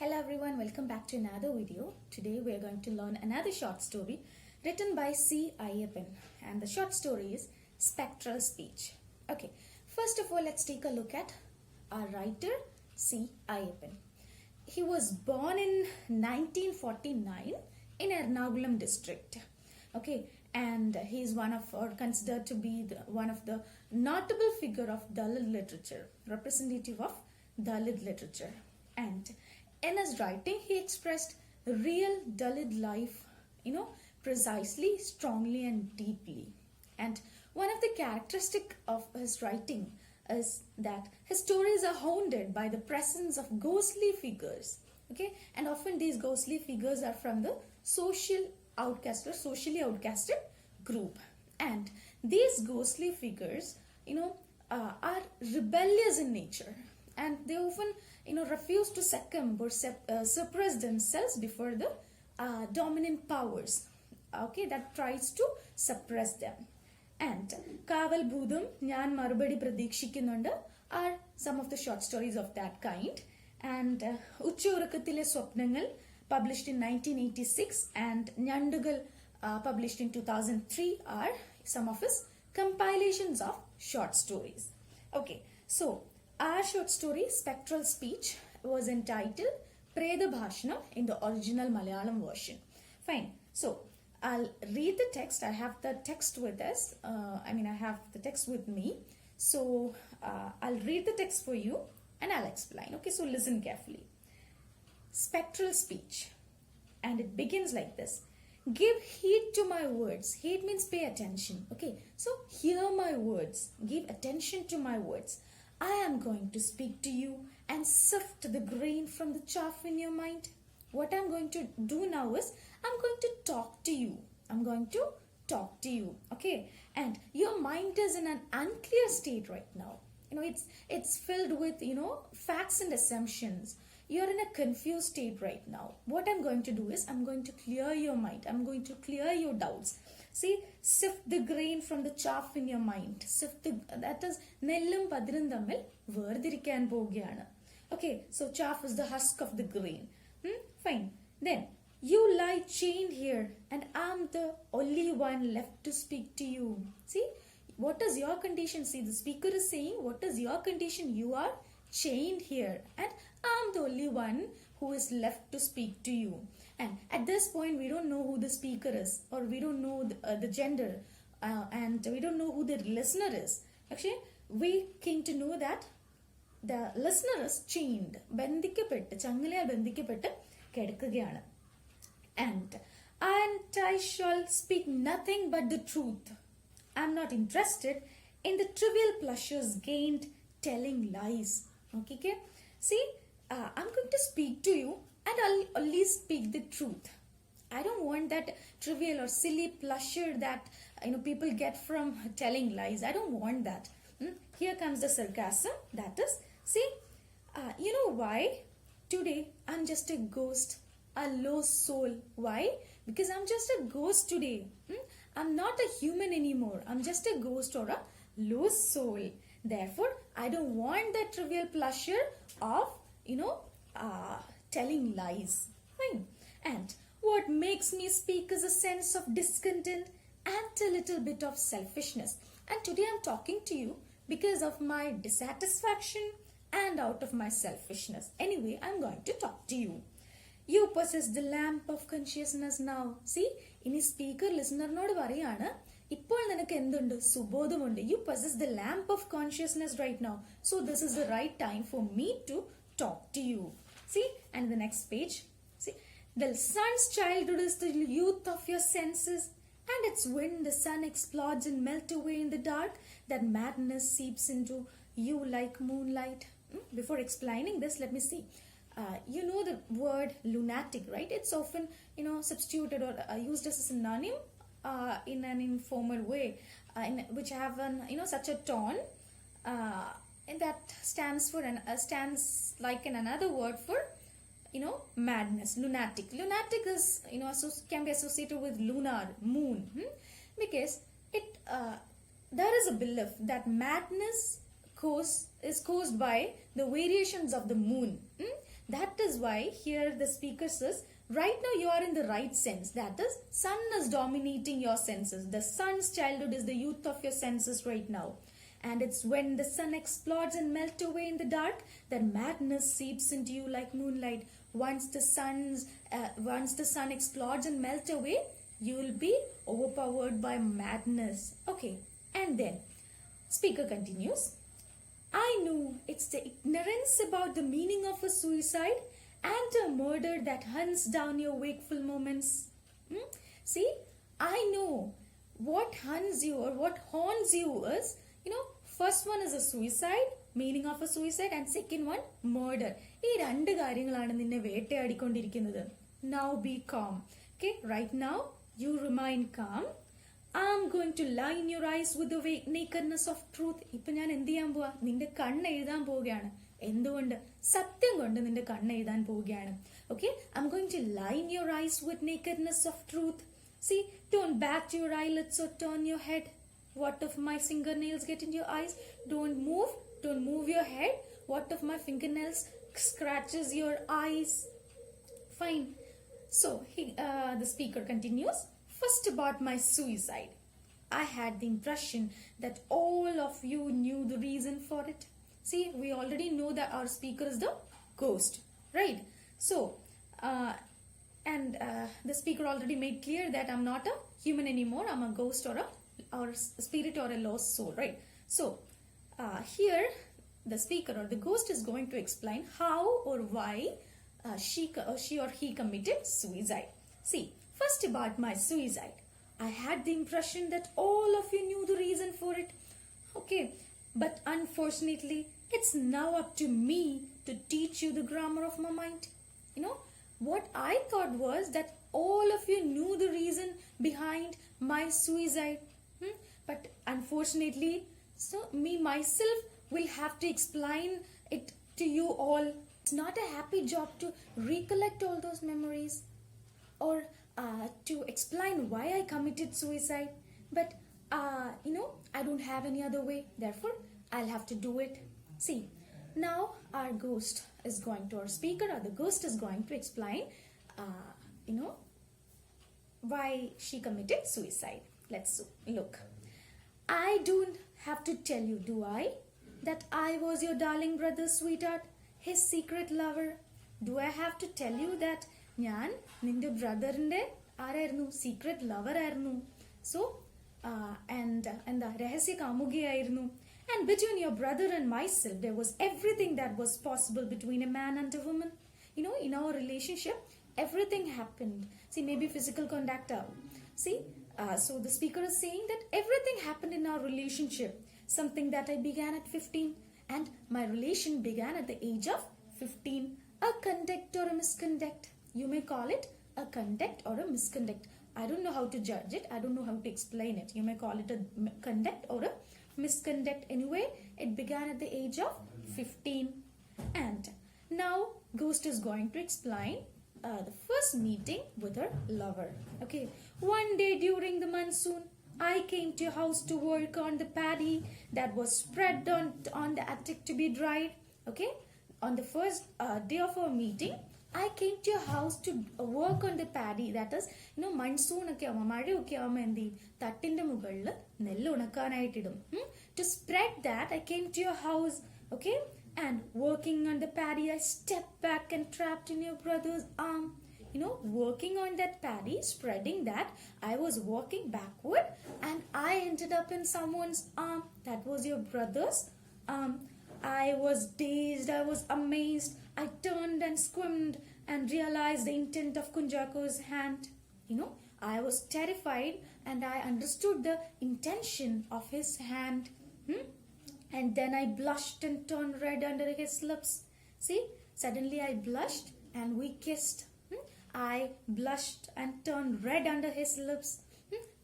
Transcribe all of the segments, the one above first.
Hello everyone, welcome back to another video. Today we are going to learn another short story written by C. Ayyappan, and the short story is Spectral Speech. Okay, first of all let's take a look at our writer C. Ayyappan. He was born in 1949 in Ernakulam district. Okay, and he is one of, or considered to be one of the notable figure of Dalit literature, representative of Dalit literature. And in his writing, he expressed real Dalit life, precisely, strongly and deeply. And one of the characteristic of his writing is that his stories are haunted by the presence of ghostly figures. Okay, and often these ghostly figures are from the social outcast or socially outcasted group. And these ghostly figures, are rebellious in nature, and they often refuse to succumb or suppress themselves before the dominant powers, okay, that tries to suppress them. And Kaval Bhudam Nyan Marubadi Pradikshikkunnundu are some of the short stories of that kind. And Uchchorukkatthile Swapnangal, published in 1986, and Nyandugal, published in 2003, are some of his compilations of short stories. Okay, so our short story, Spectral Speech, was entitled Prethabhashanam in the original Malayalam version. Fine. So, I'll read the text. I have the text with us. I have the text with me. So, I'll read the text for you and I'll explain. Okay, so listen carefully. Spectral Speech. And it begins like this. Give heed to my words. Heed means pay attention. Okay, so hear my words. Give attention to my words. I am going to speak to you and sift the grain from the chaff in your mind. What I'm going to do now is I'm going to talk to you. I'm going to talk to you. Okay. And your mind is in an unclear state right now. It's filled with, facts and assumptions. You're in a confused state right now. What I'm going to do is I'm going to clear your mind. I'm going to clear your doubts. See, sift the grain from the chaff in your mind. That is, nellum padirum thammil verthirikkan povugayanu. Okay, so chaff is the husk of the grain. Fine. Then, you lie chained here and I'm the only one left to speak to you. See, what is your condition? See, the speaker is saying, what is your condition? You are chained here and I'm the only one who is left to speak to you. And at this point, we don't know who the speaker is, or we don't know the gender, and we don't know who the listener is. Actually, we came to know that the listener is chained, changalayal bandhikkappettu kedakkukayanu. And I shall speak nothing but the truth. I am not interested in the trivial pleasures gained telling lies. Okay? See, I'm going to speak to you and I'll only speak the truth. I don't want that trivial or silly pleasure that people get from telling lies. I don't want that. Here comes the sarcasm. That is, see, you know why? Today I'm just a ghost, a lost soul. Why? Because I'm just a ghost today. I'm not a human anymore. I'm just a ghost or a lost soul. Therefore, I don't want that trivial pleasure of, telling lies. Fine. And what makes me speak is a sense of discontent and a little bit of selfishness. And today I'm talking to you because of my dissatisfaction and out of my selfishness. Anyway, I'm going to talk to you. You possess the lamp of consciousness now. See, in speaker listener nodu parayana, ഇപ്പോൾ നിനക്ക് എന്തുണ്ട് സുബോധമുണ്ട്. You possess the lamp of consciousness right now. So this is the right time for me to talk to you. See, and the next page. See, the sun's childhood is the youth of your senses, and it's when the sun explodes and melts away in the dark that madness seeps into you like moonlight. Before explaining this, let me see. You know the word lunatic, right? It's often, substituted or used as a synonym in an informal way, which have such a tone that stands for stands like in another word for madness. Lunatic is can be associated with lunar, moon, because it there is a belief that madness is caused by the variations of the moon. That is why here the speaker says, right now you are in the right sense. That is, sun is dominating your senses. The sun's childhood is the youth of your senses right now. And it's when the sun explodes and melts away in the dark that madness seeps into you like moonlight. Once the sun explodes and melts away, you will be overpowered by madness. Okay, and then speaker continues. I knew it's the ignorance about the meaning of a suicide and a murder that hunts down your wakeful moments. See, I know what hunts you or what haunts you is, first one is a suicide, meaning of a suicide, and second one, murder. ഈ രണ്ട് കാര്യങ്ങളാണ് നിന്നെ വേട്ടയാടിക്കൊണ്ടിരിക്കുന്നത്. Now be calm. Okay, right now, you remain calm. I'm going to line your eyes with the nakedness of truth. ഇപ്പൊ ഞാൻ എന്ത് ചെയ്യാൻ പോവാ? നിന്റെ കണ്ണ് എഴുതാൻ പോവുകയാണ്. എന്തുകൊണ്ട്? സത്യം കൊണ്ട് നിന്റെ കണ്ണ് എഴുതാൻ പോവുകയാണ്. Okay, I'm going to line your eyes with nakedness of truth. See, don't bat your eyelids or turn your head. What if my fingernails get into your eyes? Don't move your head. What if my fingernails scratches your eyes? Fine. So the speaker continues. First, about my suicide. I had the impression that all of you knew the reason for it. See, we already know that our speaker is the ghost, right? So, the speaker already made clear that I'm not a human anymore. I'm a ghost or a spirit or a lost soul, right? So, here the speaker or the ghost is going to explain how or why she or he committed suicide. See, first about my suicide. I had the impression that all of you knew the reason for it. Okay, but unfortunately, it's now up to me to teach you the grammar of my mind. What I thought was that all of you knew the reason behind my suicide. But unfortunately, so me myself will have to explain it to you all. It's not a happy job to recollect all those memories or to explain why I committed suicide. But I don't have any other way. Therefore, I'll have to do it. See, now our ghost is going to, our speaker or the ghost is going to explain, why she committed suicide. Let's look. I don't have to tell you, do I, that I was your darling brother's sweetheart, his secret lover? Do I have to tell you that ഞാൻ നിന്റെ ബ്രദറിന്റെ ആരായിരുന്നു? Secret lover ആയിരുന്നു. So എന്താ രഹസ്യ കാമുകിയായിരുന്നു. And between your brother and myself, there was everything that was possible between a man and a woman. In our relationship, everything happened. See, maybe physical contact. See, so the speaker is saying that everything happened in our relationship. Something that I began at 15, and my relation began at the age of 15. A conduct or a misconduct. You may call it a conduct or a misconduct. I don't know how to judge it. I don't know how to explain it. You may call it a conduct or a misconduct. Anyway, it began at the age of 15. And now, Ghost is going to explain the first meeting with her lover. Okay. One day during the monsoon, I came to your house to work on the paddy that was spread on the attic to be dried. Okay. On the first day of our meeting, I came to your house to work on the paddy. That is, monsoon ഒക്കെ ആവുമ്പോൾ മഴയൊക്കെ ആവുമ്പോൾ എന്ത് ചെയ്യും? തട്ടിന്റെ മുകളിൽ നെല്ല് ഉണക്കാനായിട്ടിടും. To spread that, I came to your house. Okay. And working on the paddy, I stepped back and trapped in your brother's arm. Working on that paddy, spreading that, I was walking backward and I ended up in someone's arm. That was your brother's arm. I was dazed, I was amazed. I turned and squirmed and realized the intent of Kunjako's hand. I was terrified and I understood the intention of his hand. And then I blushed and turned red under his lips. See, suddenly I blushed and we kissed. I blushed and turned red under his lips.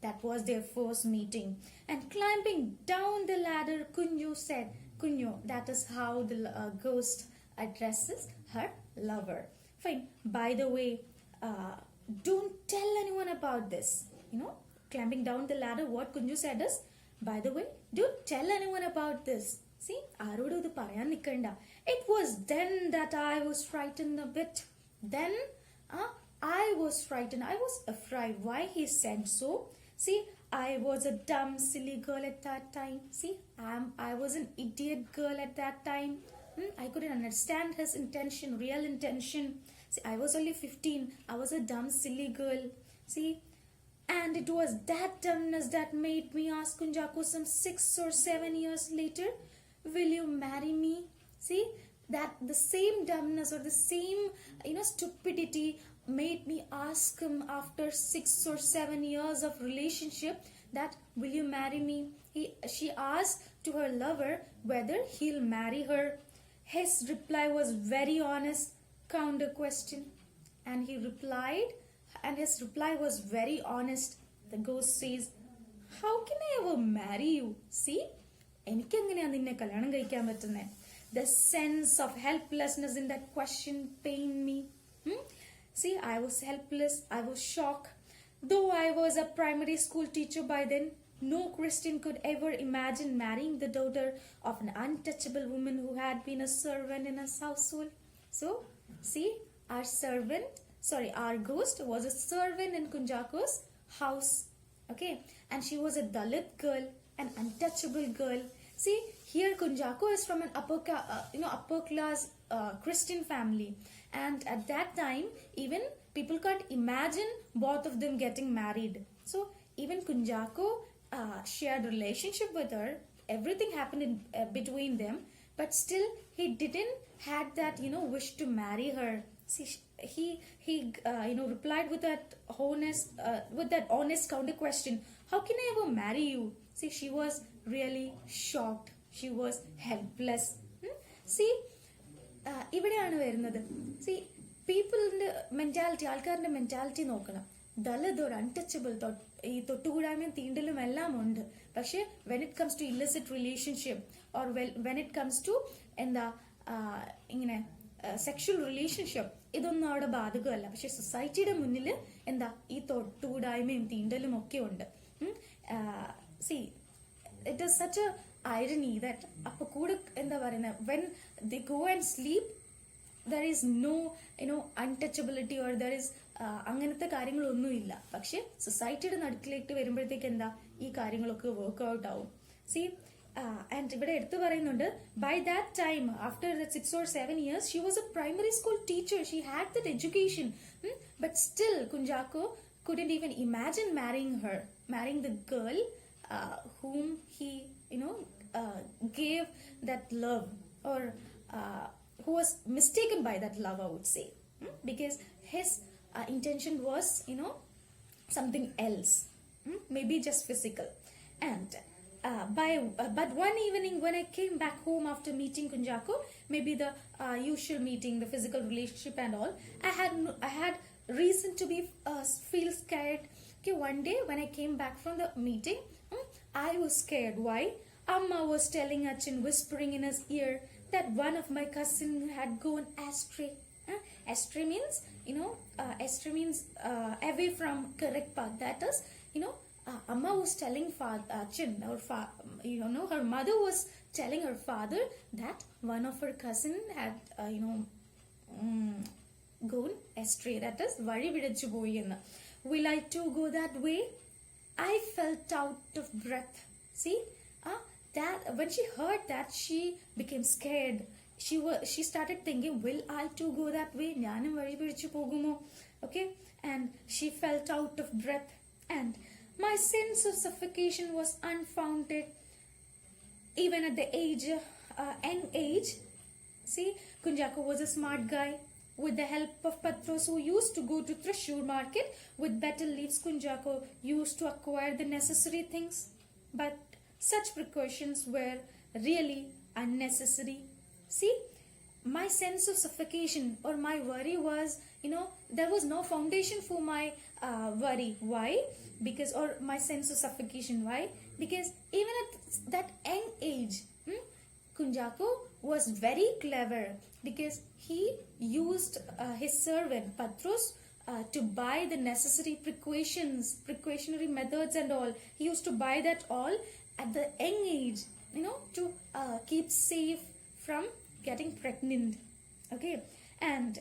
That was their first meeting. And climbing down the ladder, Kunjo said, Kunjo, that is how the ghost addresses her lover. Fine. By the way, don't tell anyone about this. Climbing down the ladder, what Kunjo said is, by the way, don't tell anyone about this. See, ആരോടും ഇത് പറയാൻ നിൽക്കണ്ട. It was then that I was frightened a bit. Then, I was frightened. I was afraid. Why he said so? See, I was a dumb, silly girl at that time. See, I was an idiot girl at that time. I couldn't understand his intention, real intention. See, I was only 15. I was a dumb, silly girl. See, and it was that dumbness that made me ask Kunjaku some 6 or 7 years later, will you marry me? See, that the same dumbness or the same, stupidity made me ask him after 6 or 7 years of relationship that, will you marry me? She asked to her lover whether he'll marry her. His reply was very honest, counter question. And his reply was very honest. The ghost says, how can I ever marry you? See, എനിക്കെങ്ങനെയാ നിന്നെ കല്യാണം കഴിക്കാൻ പറ്റുന്നത്? The sense of helplessness in that question pained me. See, I was helpless. I was shocked. Though I was a primary school teacher by then, no Christian could ever imagine marrying the daughter of an untouchable woman who had been a servant in his household. So, see, our ghost was a servant in Kunjaku's house. Okay, and she was a Dalit girl, an untouchable girl. See, here Kunjaku is from an upper class Christian family, and at that time even people can't imagine both of them getting married. So even Kunjaku shared relationship with her. Everything happened in between them, but still he didn't had that wish to marry her. See, he replied with that honest counter question, how can I ever marry you? See, she was really shocked. She was helpless. See, ഇവിടെയാണ് വരുന്നത്. See, പീപ്പിളിന്റെ mentality, ആൾക്കാരുടെ mentality നോക്കണം. ദളിത് ഒരു untouchable, ഈ തൊട്ടുകൂടായ്മയും തീണ്ടലും എല്ലാം ഉണ്ട്. പക്ഷെ when it comes to illicit relationship or when it comes to ഇങ്ങനെ സെക്ഷൽ റിലേഷൻഷിപ്പ്, ഇതൊന്നും അവിടെ ബാധകമല്ല. പക്ഷെ സൊസൈറ്റിയുടെ മുന്നിൽ ഈ തൊട്ടുകൂടായ്മയും തീണ്ടലും ഒക്കെ ഉണ്ട്. See, it is such a irony that appo kuda when they go and sleep, there is no untouchability or there is അങ്ങനത്തെ കാര്യങ്ങളൊന്നും ഇല്ല. പക്ഷെ സൊസൈറ്റിയുടെ നടുക്കിലേക്ക് വരുമ്പോഴത്തേക്ക് ഈ കാര്യങ്ങളൊക്കെ വർക്ക്ഔട്ട് ആവും. സി, ആൻഡ് ഇവിടെ എടുത്തു പറയുന്നുണ്ട്, by that time, after that 6 or 7 years, she was a primary school teacher. She had that education, but still Kunjaku couldn't even imagine marrying the girl whom he gave that love, or who was mistaken by that love, I would say, because his intention was something else, maybe just physical. And but one evening when I came back home after meeting Kunjaku, maybe the usual meeting, the physical relationship and all, I had reason to be feel scared. Okay, one day when I came back from the meeting, I was scared. Why? Amma was telling Achin, whispering in his ear, that one of my cousin had gone astray. Astray means, astray means away from correct path. That is, Amma was telling Achin, her mother was telling her father that one of her cousin had, gone astray. That is, vadi vidachu poyenna. Will I too go that way? I felt out of breath. See, that when she heard that, she became scared. She started thinking, will I too go that way? Njanum vadi vidachu pogumo? Okay, and she felt out of breath, and my sense of suffocation was unfounded. Even at the young age, see, Kunjaku was a smart guy. With the help of Patros, who used to go to Thrissur market with betel leaves, Kunjaku used to acquire the necessary things. But such precautions were really unnecessary. See, my sense of suffocation or my worry was, there was no foundation for my worry. Why? Because, or my sense of suffocation. Why? Because even at that young age, Kunjaku was very clever, because he used his servant Patros to buy the necessary precautionary methods and all. He used to buy that all at the young age, to keep safe from getting pregnant. Okay, and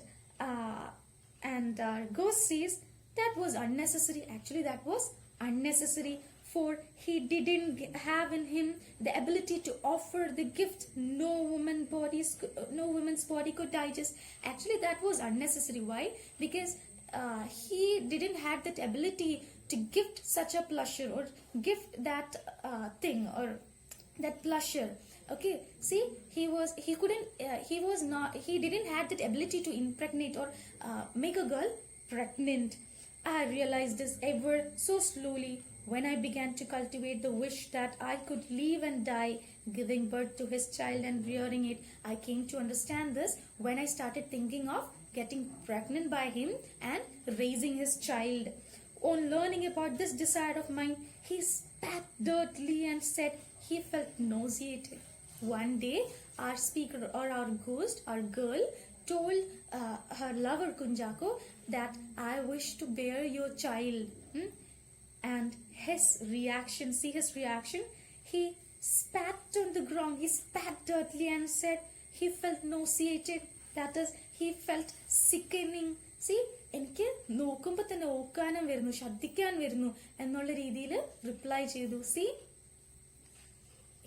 ghost says that was unnecessary. Actually, that was unnecessary, for he didn't have in him the ability to offer the gift no woman's body could digest. Actually, that was unnecessary. Why? Because he didn't have that ability to gift such a pleasure, or gift that thing, or that pleasure. Okay, see, he didn't have that ability to impregnate or make a girl pregnant. I realized this ever so slowly when I began to cultivate the wish that I could live and die giving birth to his child and rearing it. I came to understand this when I started thinking of getting pregnant by him and raising his child. On learning about this desire of mine, he spat dirtily and said he felt nauseated. One day, our speaker, or our ghost, our girl, told her lover Kunjako that I wish to bear your child. And his reaction, see his reaction, he spat on the ground, he spat dirtily and said he felt nauseated. That is, he felt sickening. See, എനിക്ക് നോക്കുമ്പോൾ തന്നെ ഓക്കാനം വരുന്നു, ഛർദ്ദിക്കാൻ വരുന്നു എന്നുള്ള രീതിയിൽ reply ചെയ്തു. See,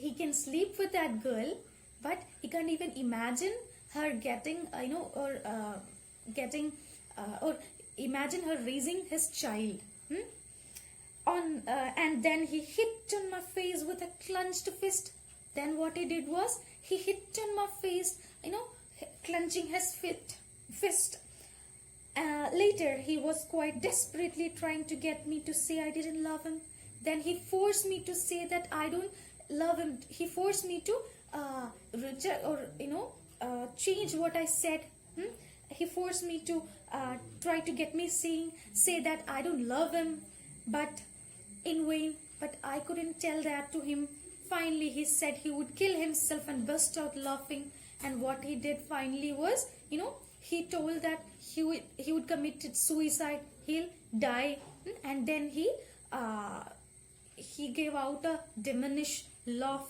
he can sleep with that girl, but he can't even imagine her getting, or imagine her raising his child. And then he hit on my face with a clenched fist. Then what he did was, he hit on my face, clenching his fist. Later, he was quite desperately trying to get me to say I didn't love him. Then he forced me to say that I don't love him. He forced me to reject, or change what I said. He forced me to try to get me say that I don't love him, but in vain. But I couldn't tell that to him. Finally, he said he would kill himself and burst out laughing. And what he did finally was, he told that he would commit suicide. He'll die. And then he gave out a diminished laugh.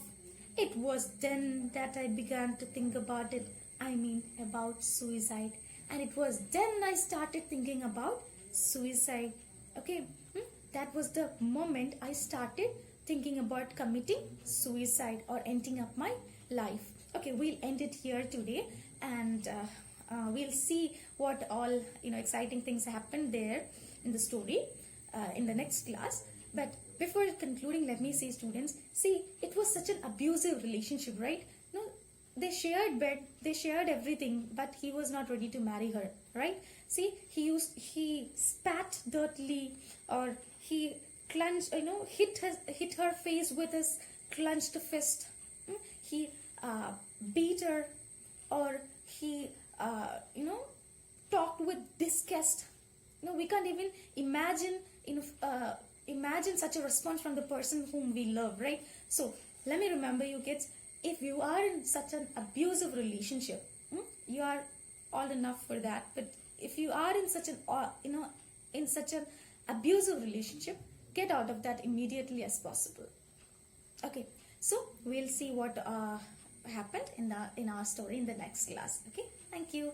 It was then that I began to think about it. I mean, about suicide. And it was then I started thinking about suicide. Okay, that was the moment I started thinking about committing suicide or ending up my life. Okay, we'll end it here today, and we'll see what all exciting things happened there in the story in the next class. But before concluding, let me say, students, see, it was such an abusive relationship, right? They shared bed, they shared everything, but he was not ready to marry her, right? See, he spat dirtily, or he clenched, hit her face with his clenched fist. He beat her, or he talked with disgust. We can't even imagine such a response from the person whom we love, right? So let me remember you kids, if you are in such an abusive relationship, you are old enough for that, but if you are in such an abusive relationship, get out of that immediately as possible. Okay, so we'll see what happened in our story in the next class. Okay, thank you.